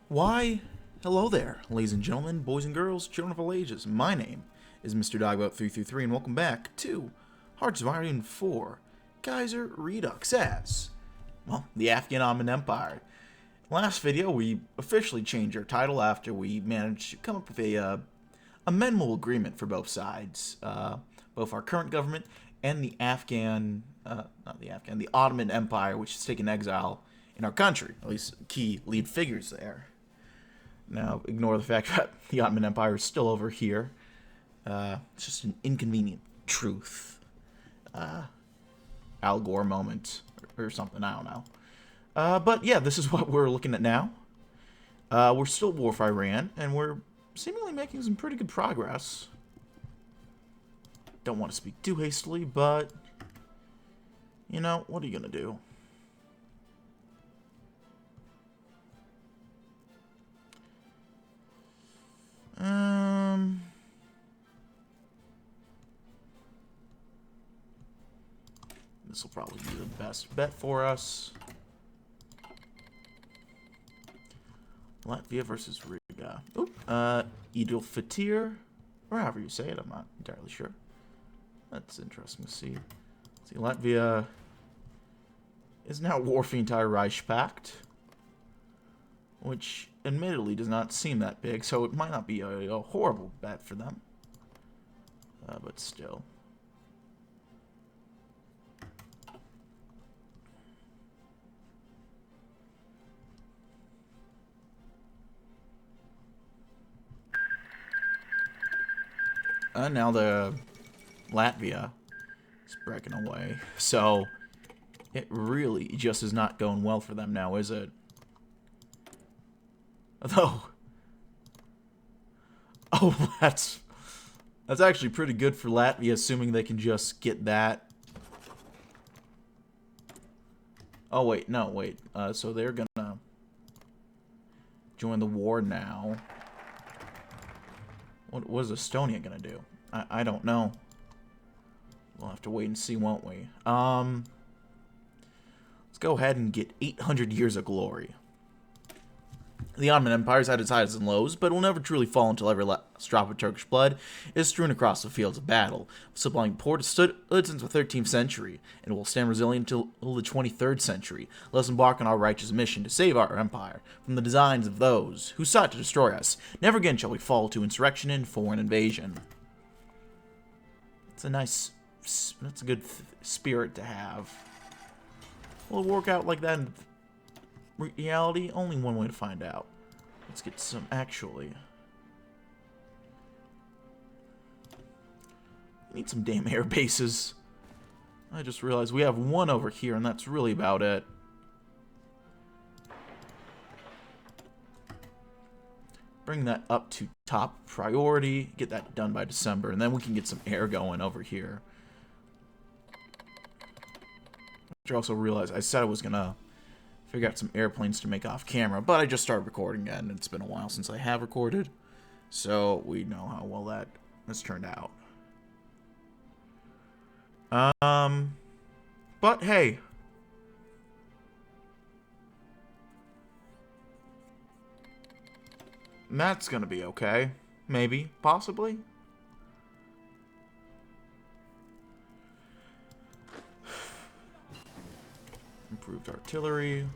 Why, hello there, ladies and gentlemen, boys and girls, children of all ages. My name is Mr. Dogboat333, and welcome back to Hearts of Iron 4, Kaiserredux as, well, the Afghan Ottoman Empire. Last video, we officially changed our title after we managed to come up with a amendable agreement for both sides, both our current government and the the Ottoman Empire, which has taken exile in our country, at least key lead figures there. Now, ignore the fact that the Ottoman Empire is still over here. It's just an inconvenient truth. Al Gore moment or something, I don't know. But yeah, this is what we're looking at now. We're still at war with Iran, and we're seemingly making some pretty good progress. Don't want to speak too hastily, but, you know, what are you going to do? This will probably be the best bet for us. Latvia versus Riga. Oop. Idil Fatir, or however you say it, I'm not entirely sure. That's interesting to see. See, Latvia is now at war for the entire Reich Pact, which admittedly does not seem that big, so it might not be a horrible bet for them. But still. Now the Latvia is breaking away, so it really just is not going well for them now, is it? Although, that's actually pretty good for Latvia, assuming they can just get that. Oh wait, no, wait. So they're gonna join the war now. What is Estonia gonna do? I don't know. We'll have to wait and see, won't we? Let's go ahead and get 800 years of glory. The Ottoman Empire's had its highs and lows, but it will never truly fall until every last drop of Turkish blood is strewn across the fields of battle, supplying port stood since the 13th century, and will stand resilient until the 23rd century. Let us embark on our righteous mission to save our empire from the designs of those who sought to destroy us. Never again shall we fall to insurrection and foreign invasion. That's a good spirit to have. Will it work out like that in reality? Only one way to find out. Let's get some actually. We need some damn air bases. I just realized we have one over here, and that's really about it. Bring that up to top priority. Get that done by December, and then we can get some air going over here. I also realized I said I was gonna figure out some airplanes to make off camera, but I just started recording again, and it's been a while since I have recorded, so we know how well that has turned out. But hey, that's gonna be okay. Maybe, possibly. Improved artillery.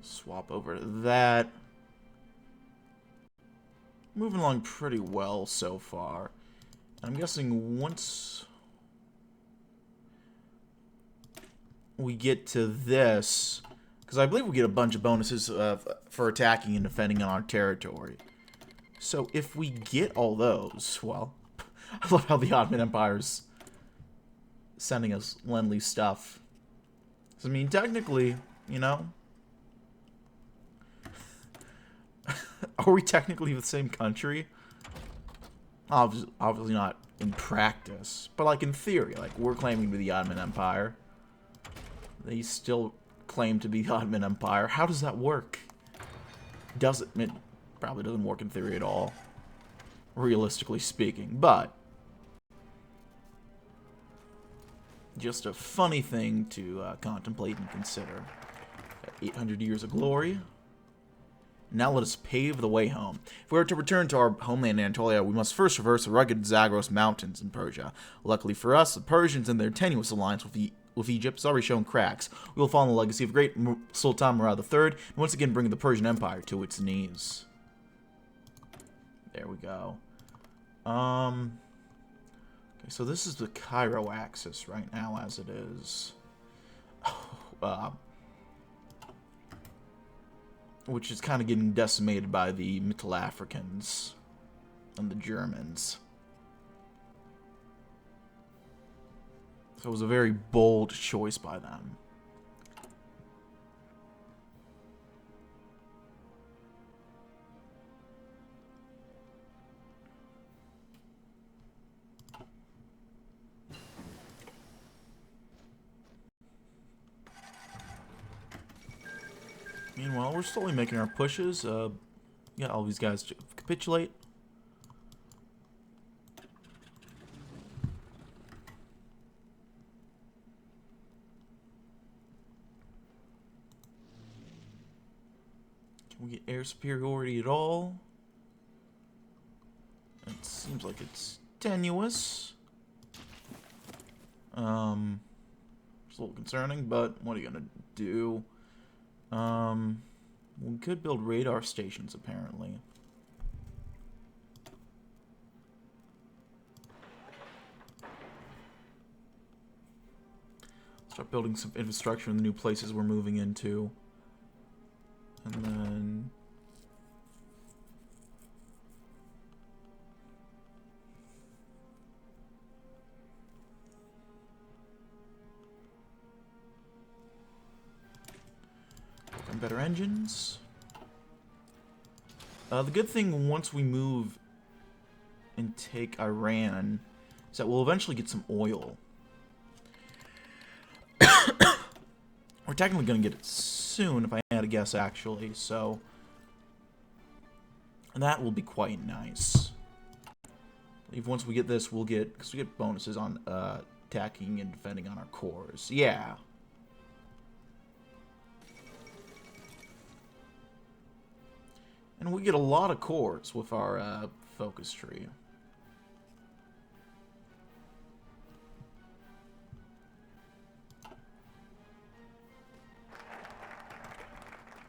Swap over to that. Moving along pretty well so far. I'm guessing once we get to this, because I believe we get a bunch of bonuses for attacking and defending on our territory. So if we get all those, well, I love how the Ottoman Empire's sending us Lend-Lease stuff. So, I mean, technically, you know, are we technically the same country? Obviously not in practice, but like in theory, like we're claiming to be the Ottoman Empire. They still claim to be the Ottoman Empire. How does that work? It probably doesn't work in theory at all, realistically speaking, but just a funny thing to contemplate and consider. 800 years of glory. Now let us pave the way home. If we are to return to our homeland Anatolia, we must first traverse the rugged Zagros mountains in Persia. Luckily for us, the Persians and their tenuous alliance with Egypt has already shown cracks. We will follow the legacy of great Sultan Murad III, and once again bring the Persian Empire to its knees. There we go. Okay, so this is the Cairo axis right now, as it is. Which is kind of getting decimated by the Middle Africans and the Germans. So it was a very bold choice by them. Meanwhile, we're slowly making our pushes. Yeah, all these guys capitulate. Can we get air superiority at all? It seems like it's tenuous. It's a little concerning, but what are you gonna do? We could build radar stations, apparently. Start building some infrastructure in the new places we're moving into. And then... better engines. The good thing once we move and take Iran is that we'll eventually get some oil. We're technically going to get it soon, if I had to guess, actually. So that will be quite nice. If once we get this, we'll get, because we get bonuses on attacking and defending on our cores. Yeah. And we get a lot of cores with our focus tree.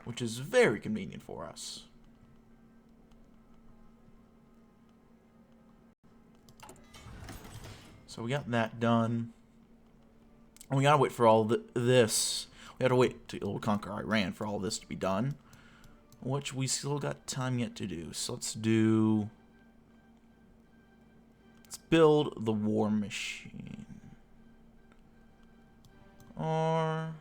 Which is very convenient for us. So we got that done. And we gotta wait for all this. We gotta wait till we conquer Iran for all this to be done. Which we still got time yet to do. So let's build the war machine. Or...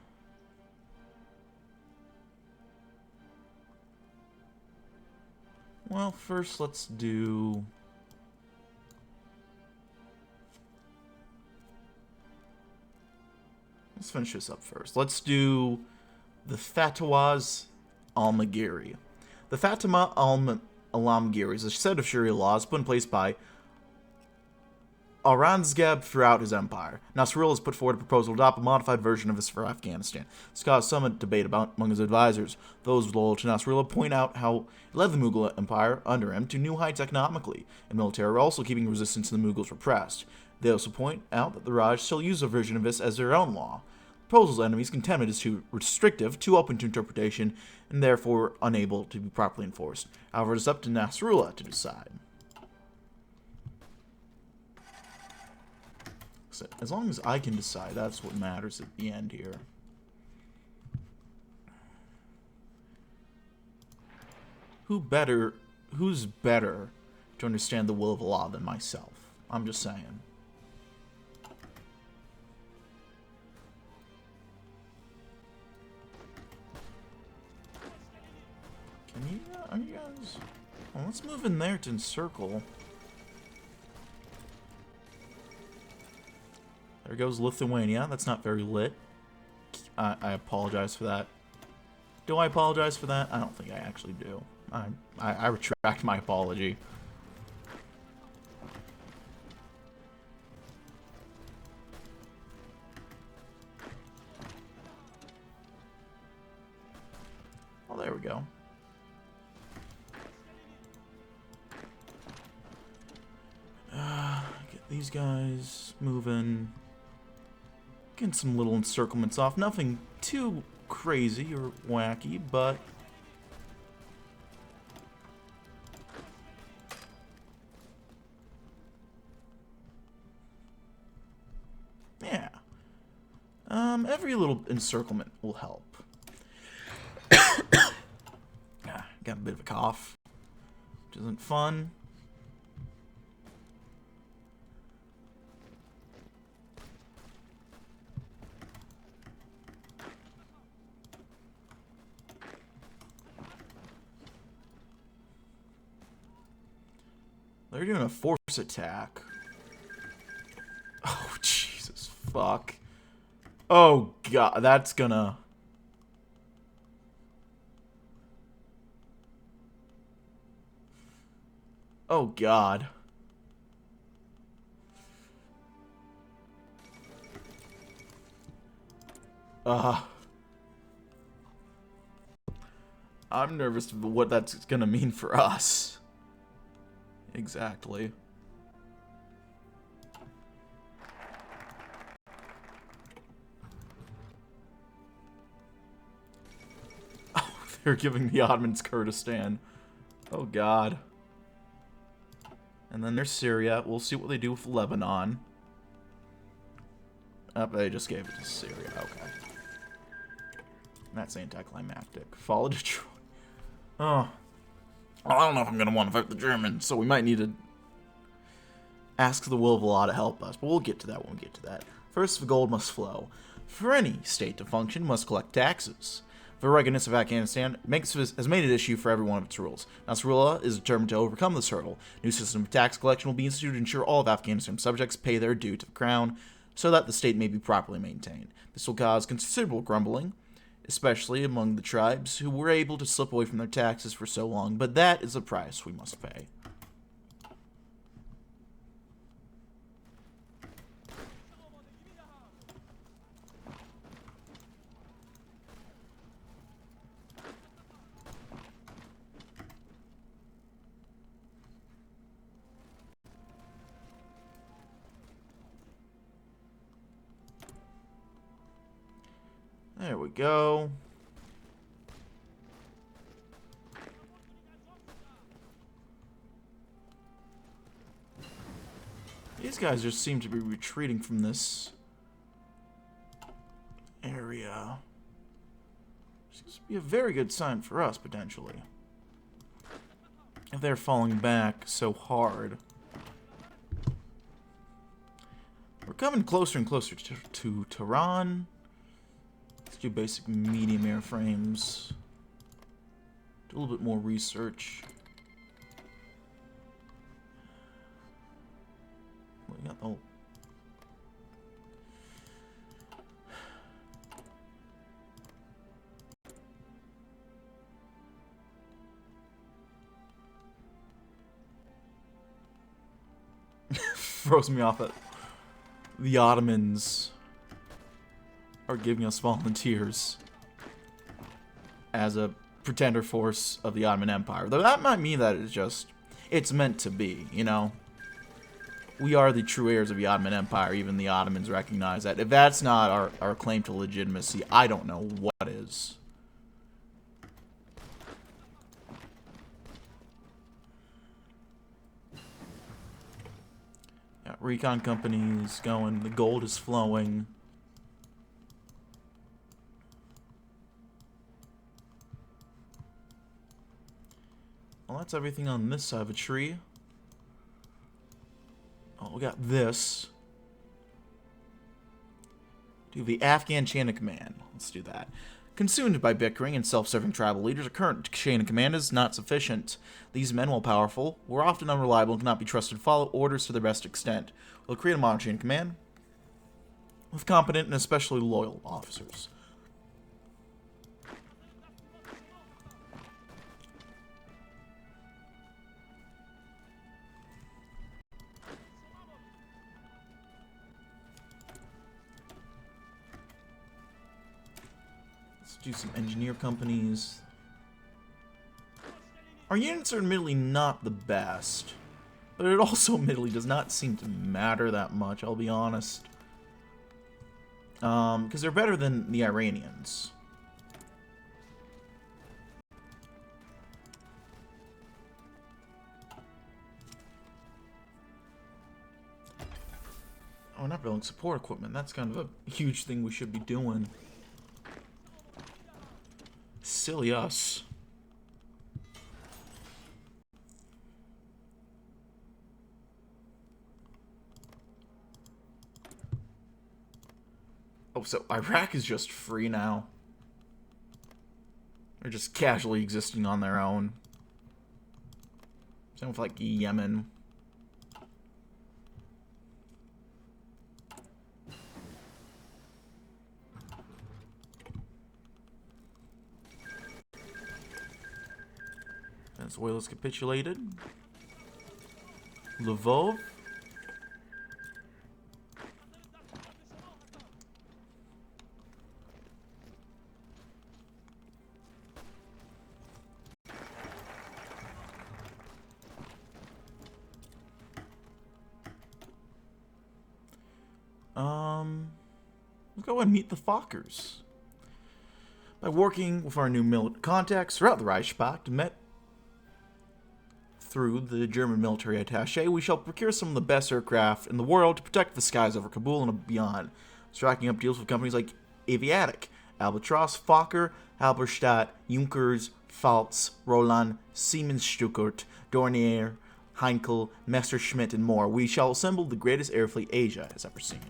well, first let's finish this up first. Let's do the Fatwas al-Maghiri. The Fatima al-Maghiri is a set of Sharia laws put in place by Aurangzeb throughout his empire. Nasrullah has put forward a proposal to adopt a modified version of this for Afghanistan. This caused some debate among his advisors. Those loyal to Nasrullah point out how it led the Mughal Empire, under him, to new heights economically, and military, while also keeping resistance to the Mughals repressed. They also point out that the Raj still use a version of this as their own law. The proposal's enemies contend it is too restrictive, too open to interpretation, and therefore unable to be properly enforced. However, it is up to Nasrullah to decide. So, as long as I can decide, that's what matters at the end here. Who's better to understand the will of Allah than myself? I'm just saying. Are you guys... well, let's move in there to encircle. There goes Lithuania. That's not very lit. I apologize for that. Do I apologize for that? I don't think I actually do. I retract my apology. Oh, there we go. Get these guys moving. Getting some little encirclements off. Nothing too crazy or wacky, but... yeah. Every little encirclement will help. Got a bit of a cough, which isn't fun. They're doing a force attack. Oh, Jesus fuck. Oh, God, that's gonna... oh, God. I'm nervous about what that's gonna mean for us. Exactly. Oh, they're giving the Ottomans Kurdistan. Oh, God. And then there's Syria. We'll see what they do with Lebanon. Oh, they just gave it to Syria. Okay. That's anticlimactic. Follow Detroit. Oh. I don't know if I'm going to want to fight the Germans, so we might need to ask the will of Allah to help us. But we'll get to that when we get to that. First, the gold must flow. For any state to function, must collect taxes. The ruggedness of Afghanistan has made it an issue for every one of its rules. Nasrullah is determined to overcome this hurdle. A new system of tax collection will be instituted to ensure all of Afghanistan's subjects pay their due to the crown, so that the state may be properly maintained. This will cause considerable grumbling, especially among the tribes who were able to slip away from their taxes for so long, but that is a price we must pay. There we go. These guys just seem to be retreating from this area. Seems to be a very good sign for us, potentially. If they're falling back so hard. We're coming closer and closer to Tehran. Let's do basic medium airframes. Do a little bit more research. We got the whole... throws me off that the Ottomans are giving us volunteers as a pretender force of the Ottoman Empire. Though that might mean that it's meant to be, you know? We are the true heirs of the Ottoman Empire. Even the Ottomans recognize that. If that's not our claim to legitimacy, I don't know what is. Got recon companies going. The gold is flowing. Well, that's everything on this side of a tree. Oh, we got this. Do the Afghan chain of command. Let's do that. Consumed by bickering and self-serving tribal leaders, a current chain of command is not sufficient. These men, while powerful, were often unreliable and cannot be trusted to follow orders to their best extent. We'll create a modern chain of command with competent and especially loyal officers. Do some engineer companies. Our units are admittedly not the best, but it also admittedly does not seem to matter that much, I'll be honest. Because they're better than the Iranians. Oh, we're not building support equipment. That's kind of a huge thing we should be doing. Silly us. Oh, so Iraq is just free now. They're just casually existing on their own. Same with, like, Yemen. Venezuela's capitulated. Lvov. Let's go and meet the Fokkers. By working with our new contacts throughout the Reichspakt, met through the German military attaché, we shall procure some of the best aircraft in the world to protect the skies over Kabul and beyond, striking up deals with companies like Aviatik, Albatross, Fokker, Halberstadt, Junkers, Pfalz, Roland, Siemens Stuttgart, Dornier, Heinkel, Messerschmitt, and more. We shall assemble the greatest air fleet Asia has ever seen.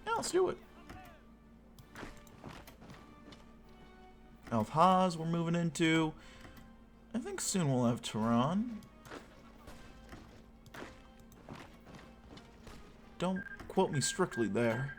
Yeah, let's do it. Al-Haz we're moving into. I think soon we'll have Tehran. Don't quote me strictly there.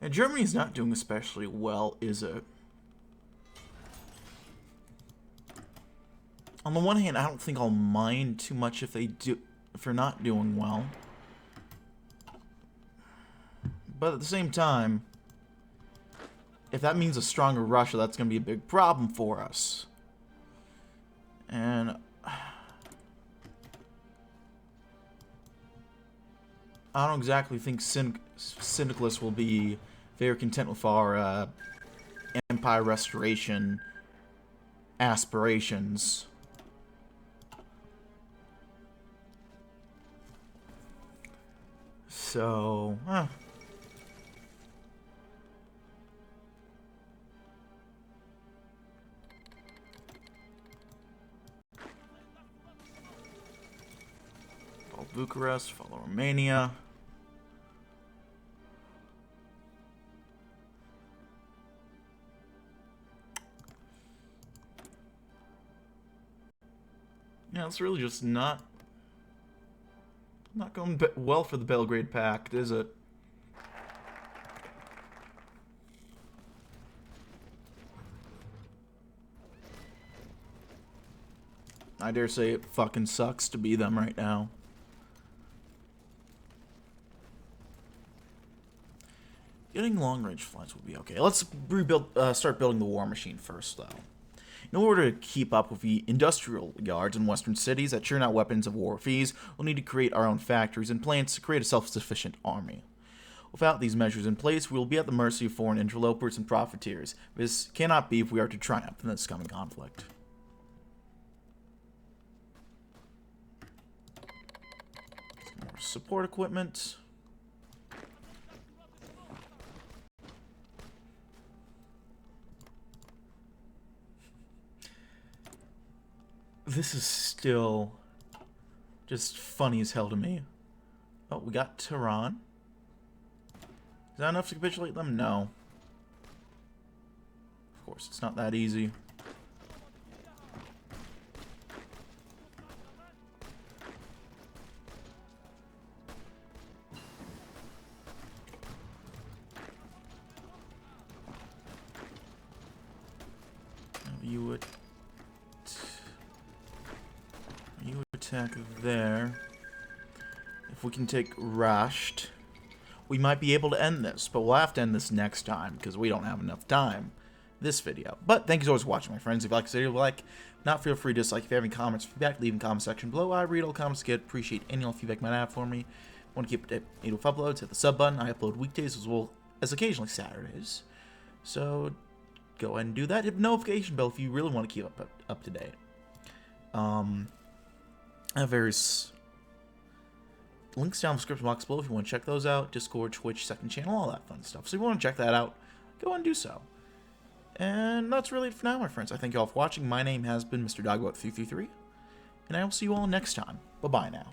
And Germany's not doing especially well, is it? On the one hand, I don't think I'll mind too much if they're not doing well. But at the same time, if that means a stronger Russia, that's going to be a big problem for us. And I don't exactly think Syndicalists will be very content with our empire restoration aspirations. So, follow Bucharest, follow Romania. Yeah, it's really just not going well for the Belgrade Pact, is it? I dare say it fucking sucks to be them right now. Getting long-range flights would be okay. Let's start building the war machine first, though. In order to keep up with the industrial yards in western cities that churn out weapons of war fees, we'll need to create our own factories and plants to create a self-sufficient army. Without these measures in place, we will be at the mercy of foreign interlopers and profiteers. This cannot be if we are to triumph in this coming conflict. Some more support equipment. This is still just funny as hell to me. Oh, we got Tehran. Is that enough to capitulate them? No. Of course, it's not that easy. You attack there. If we can take Rasht, we might be able to end this, but we'll have to end this next time because we don't have enough time this video. But thank you so much for watching, my friends. If you like this video, not feel free to dislike. If you have any comments, feedback, leave in the comment section below. I read all comments, appreciate any feedback you might have for me. Want to keep up to date with uploads, hit the sub button. I upload weekdays as well as occasionally Saturdays. So go ahead and do that. Hit the notification bell if you really want to keep up to date. I have various links down in the description box below if you want to check those out. Discord, Twitch, second channel, all that fun stuff. So if you want to check that out, go and do so. And that's really it for now, my friends. I thank you all for watching. My name has been Mr. Dogbot333, and I will see you all next time. Bye-bye now.